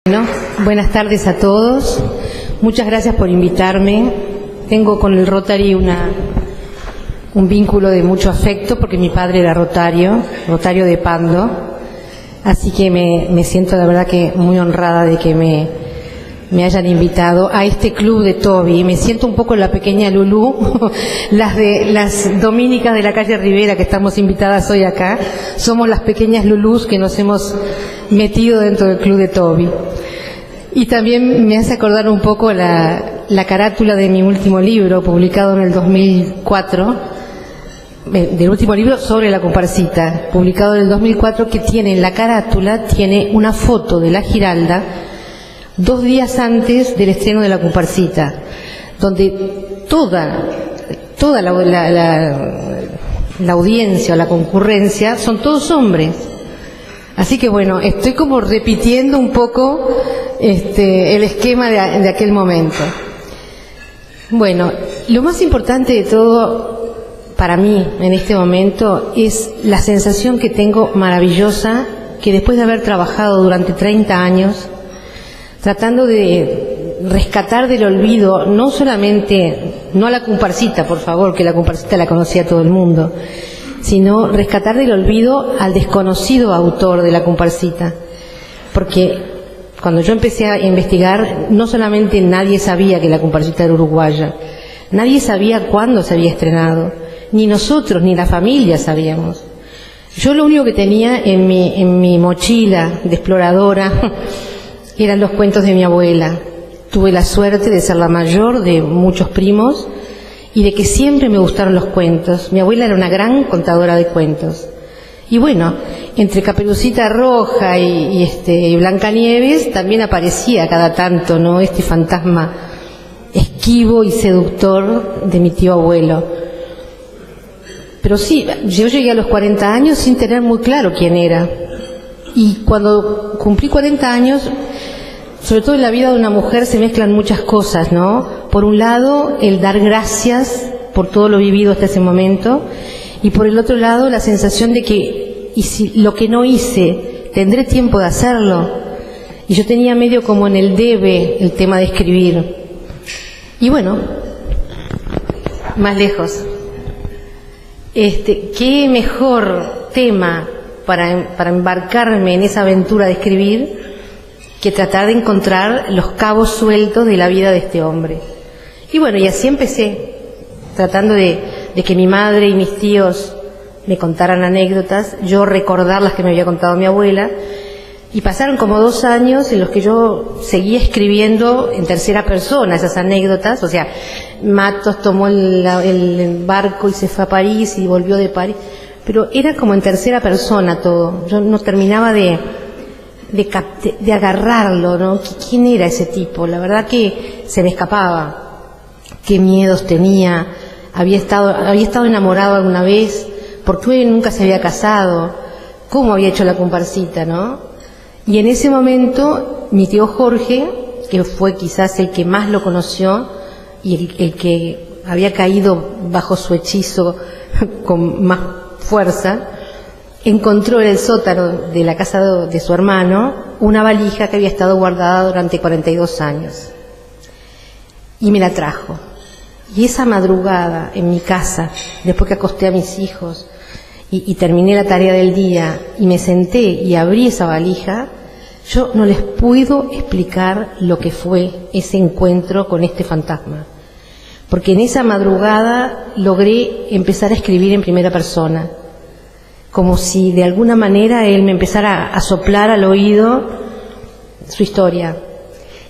Bueno, buenas tardes a todos. Muchas gracias por invitarme. Tengo con el Rotary un vínculo de mucho afecto porque mi padre era rotario de Pando. Así que me siento la verdad que muy honrada de que me hayan invitado a este club de Toby. Me siento un poco la pequeña Lulú, las dominicas de la calle Rivera que estamos invitadas hoy acá. Somos las pequeñas Lulús que nos hemos metido dentro del club de Toby. Y también me hace acordar un poco la carátula de mi último libro, publicado en el 2004, del último libro sobre la comparsita, publicado en el 2004, que tiene en la carátula, tiene una foto de la Giralda 2 días antes del estreno de la comparsita, donde toda la audiencia o la concurrencia son todos hombres. Así que bueno, estoy como repitiendo un poco el esquema de aquel momento. Bueno, lo más importante de todo para mí en este momento es la sensación que tengo maravillosa, que después de haber trabajado durante 30 años, tratando de rescatar del olvido, no a la comparsita, por favor, que la comparsita la conocía todo el mundo, sino rescatar del olvido al desconocido autor de la comparsita. Porque cuando yo empecé a investigar, no solamente nadie sabía que la comparsita era uruguaya, nadie sabía cuándo se había estrenado, ni nosotros ni la familia sabíamos. Yo lo único que tenía en mi mochila de exploradora eran los cuentos de mi abuela. Tuve la suerte de ser la mayor de muchos primos y de que siempre me gustaron los cuentos. Mi abuela era una gran contadora de cuentos. Y bueno, entre Caperucita Roja y Blancanieves también aparecía cada tanto, ¿no?, este fantasma esquivo y seductor de mi tío abuelo. Pero sí, yo llegué a los 40 años sin tener muy claro quién era. Y cuando cumplí 40 años, sobre todo en la vida de una mujer se mezclan muchas cosas, ¿no? Por un lado, el dar gracias por todo lo vivido hasta ese momento, y por el otro lado, la sensación de que, y si lo que no hice, tendré tiempo de hacerlo. Y yo tenía medio como en el debe el tema de escribir. Y bueno, más lejos. ¿Qué mejor tema para embarcarme en esa aventura de escribir que tratar de encontrar los cabos sueltos de la vida de este hombre? Y bueno, y así empecé, tratando de que mi madre y mis tíos me contaran anécdotas, yo recordar las que me había contado mi abuela, y pasaron como 2 años en los que yo seguía escribiendo en tercera persona esas anécdotas. O sea, Matos tomó el barco y se fue a París y volvió de París, pero era como en tercera persona todo. Yo no terminaba de agarrarlo, ¿no? ¿Quién era ese tipo? La verdad que se me escapaba. ¿Qué miedos tenía? Había estado enamorado alguna vez. ¿Por qué nunca se había casado? ¿Cómo había hecho la comparsita, no? Y en ese momento, mi tío Jorge, que fue quizás el que más lo conoció y el que había caído bajo su hechizo con más fuerza, encontró en el sótano de la casa de su hermano una valija que había estado guardada durante 42 años. Y me la trajo. Y esa madrugada en mi casa, después que acosté a mis hijos y terminé la tarea del día y me senté y abrí esa valija, yo no les puedo explicar lo que fue ese encuentro con este fantasma. Porque en esa madrugada logré empezar a escribir en primera persona, como si de alguna manera él me empezara a soplar al oído su historia.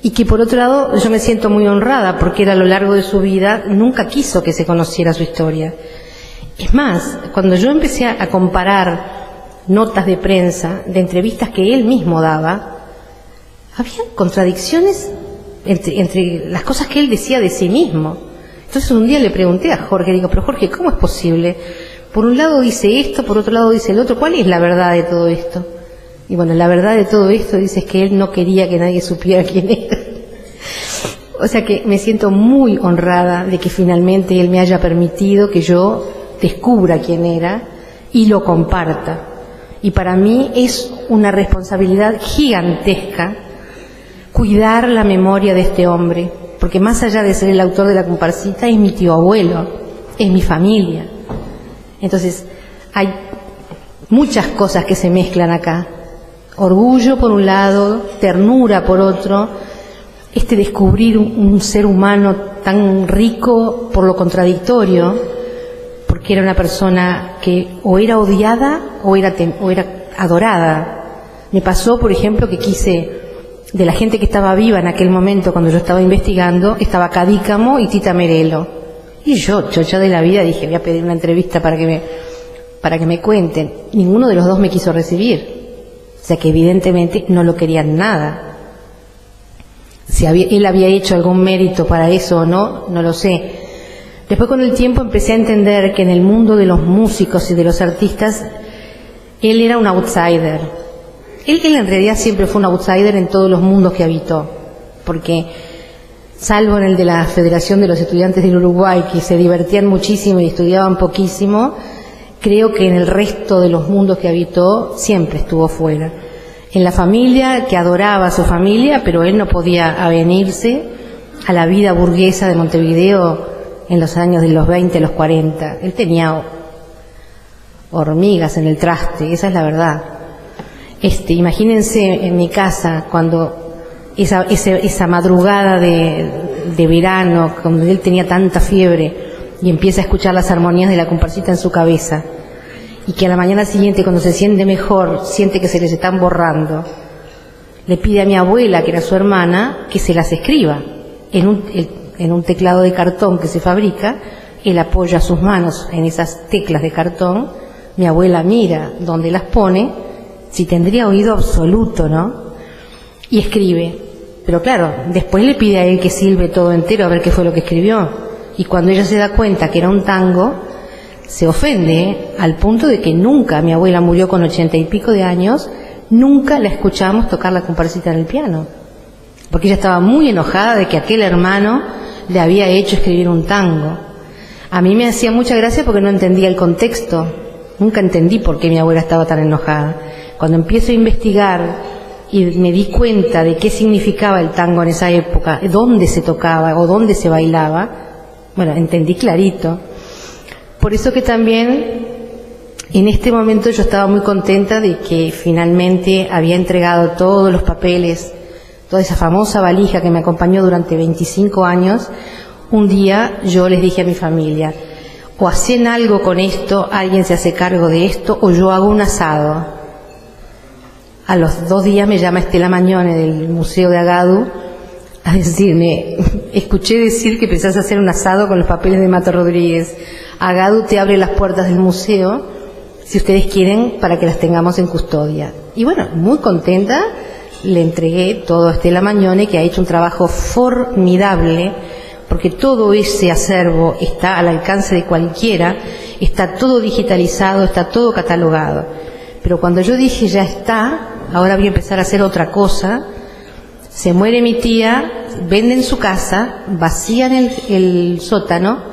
Y que por otro lado yo me siento muy honrada porque él a lo largo de su vida nunca quiso que se conociera su historia. Es más, cuando yo empecé a comparar notas de prensa, de entrevistas que él mismo daba, había contradicciones entre las cosas que él decía de sí mismo. Entonces un día le pregunté a Jorge, digo, pero Jorge, ¿cómo es posible? Por un lado dice esto, por otro lado dice el otro. ¿Cuál es la verdad de todo esto? Y bueno, la verdad de todo esto dice es que él no quería que nadie supiera quién era. O sea que me siento muy honrada de que finalmente él me haya permitido que yo descubra quién era y lo comparta. Y para mí es una responsabilidad gigantesca cuidar la memoria de este hombre, porque más allá de ser el autor de la comparsita, es mi tío abuelo, es mi familia. Entonces, hay muchas cosas que se mezclan acá. Orgullo por un lado, ternura por otro, descubrir un ser humano tan rico por lo contradictorio, porque era una persona que o era odiada o era adorada. Me pasó, por ejemplo, que de la gente que estaba viva en aquel momento cuando yo estaba investigando, estaba Cadícamo y Tita Merelo. Y yo, chocha de la vida, dije, voy a pedir una entrevista para que me cuenten. Ninguno de los dos me quiso recibir. O sea que evidentemente no lo querían nada. Si él había hecho algún mérito para eso o no, no lo sé. Después, con el tiempo, empecé a entender que en el mundo de los músicos y de los artistas, él era un outsider. Él en realidad siempre fue un outsider en todos los mundos que habitó, porque salvo en el de la Federación de los Estudiantes del Uruguay, que se divertían muchísimo y estudiaban poquísimo, creo que en el resto de los mundos que habitó siempre estuvo fuera. En la familia, que adoraba a su familia, pero él no podía avenirse a la vida burguesa de Montevideo en los años de los 20, los 40. Él tenía hormigas en el traste, esa es la verdad. Imagínense en mi casa cuando esa madrugada de verano, cuando él tenía tanta fiebre y empieza a escuchar las armonías de la comparsita en su cabeza, y que a la mañana siguiente, cuando se siente mejor, siente que se les están borrando, le pide a mi abuela, que era su hermana, que se las escriba en un teclado de cartón que se fabrica. Él apoya sus manos en esas teclas de cartón, mi abuela mira dónde las pone, si tendría oído absoluto, ¿no? Y escribe. Pero claro, después le pide a él que silbe todo entero a ver qué fue lo que escribió. Y cuando ella se da cuenta que era un tango, se ofende, al punto de que nunca, mi abuela murió con 80 y pico de años, nunca la escuchamos tocar la comparsita en el piano, porque ella estaba muy enojada de que aquel hermano le había hecho escribir un tango. A mí me hacía mucha gracia porque no entendía el contexto, nunca entendí por qué mi abuela estaba tan enojada. Cuando empiezo a investigar y me di cuenta de qué significaba el tango en esa época, dónde se tocaba o dónde se bailaba, bueno, entendí clarito. Por eso que también en este momento yo estaba muy contenta de que finalmente había entregado todos los papeles, toda esa famosa valija que me acompañó durante 25 años. Un día yo les dije a mi familia, o hacen algo con esto, alguien se hace cargo de esto, o yo hago un asado. A los 2 días me llama Estela Mañone del Museo de Agadu a decirme, escuché decir que pensás hacer un asado con los papeles de Mato Rodríguez. Agadu te abre las puertas del museo, si ustedes quieren, para que las tengamos en custodia. Y bueno, muy contenta, le entregué todo a Estela Mañone, que ha hecho un trabajo formidable, porque todo ese acervo está al alcance de cualquiera, está todo digitalizado, está todo catalogado. Pero cuando yo dije, ya está, ahora voy a empezar a hacer otra cosa, se muere mi tía, venden su casa, vacían el sótano,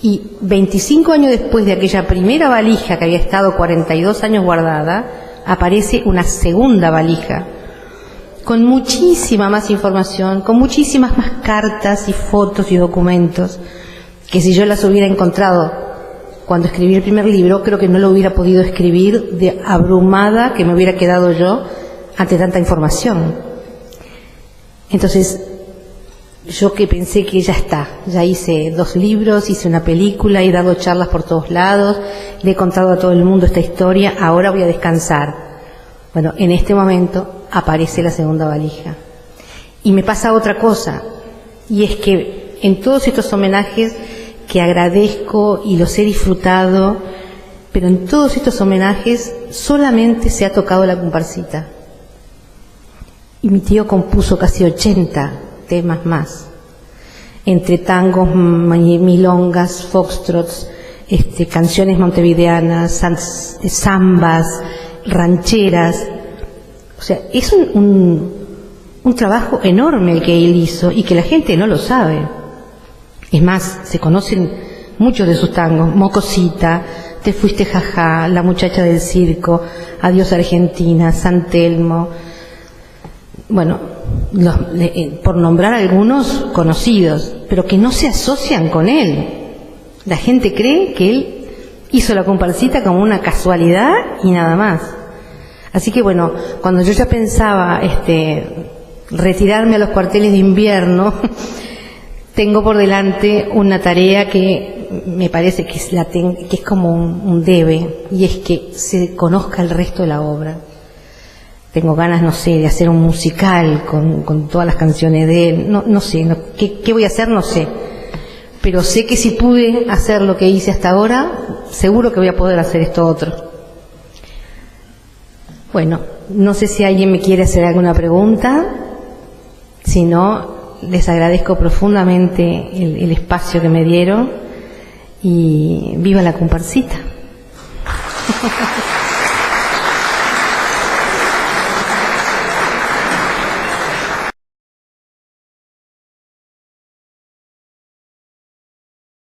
y 25 años después de aquella primera valija que había estado 42 años guardada, aparece una segunda valija, con muchísima más información, con muchísimas más cartas y fotos y documentos, que si yo las hubiera encontrado cuando escribí el primer libro, creo que no lo hubiera podido escribir de abrumada que me hubiera quedado yo ante tanta información. Entonces, yo que pensé que ya está, ya hice 2 libros, hice una película, he dado charlas por todos lados, le he contado a todo el mundo esta historia, ahora voy a descansar. Bueno, en este momento aparece la segunda valija. Y me pasa otra cosa, y es que en todos estos homenajes que agradezco y los he disfrutado, pero en todos estos homenajes solamente se ha tocado la comparsita. Y mi tío compuso casi 80 temas más, entre tangos, milongas, foxtrots, canciones montevideanas, zambas, rancheras. O sea, es un trabajo enorme el que él hizo y que la gente no lo sabe. Es más, se conocen muchos de sus tangos: Mocosita, Te fuiste jajá, La muchacha del circo, Adiós Argentina, San Telmo. bueno, por nombrar algunos conocidos, pero que no se asocian con él. La gente cree que él hizo la comparsita como una casualidad y nada más. Así que bueno, cuando yo ya pensaba retirarme a los cuarteles de invierno, tengo por delante una tarea que me parece que es como un debe, y es que se conozca el resto de la obra. Tengo ganas, no sé, de hacer un musical con todas las canciones de él. No sé, ¿qué voy a hacer? No sé. Pero sé que si pude hacer lo que hice hasta ahora, seguro que voy a poder hacer esto otro. Bueno, no sé si alguien me quiere hacer alguna pregunta. Si no, les agradezco profundamente el espacio que me dieron y viva la comparsita.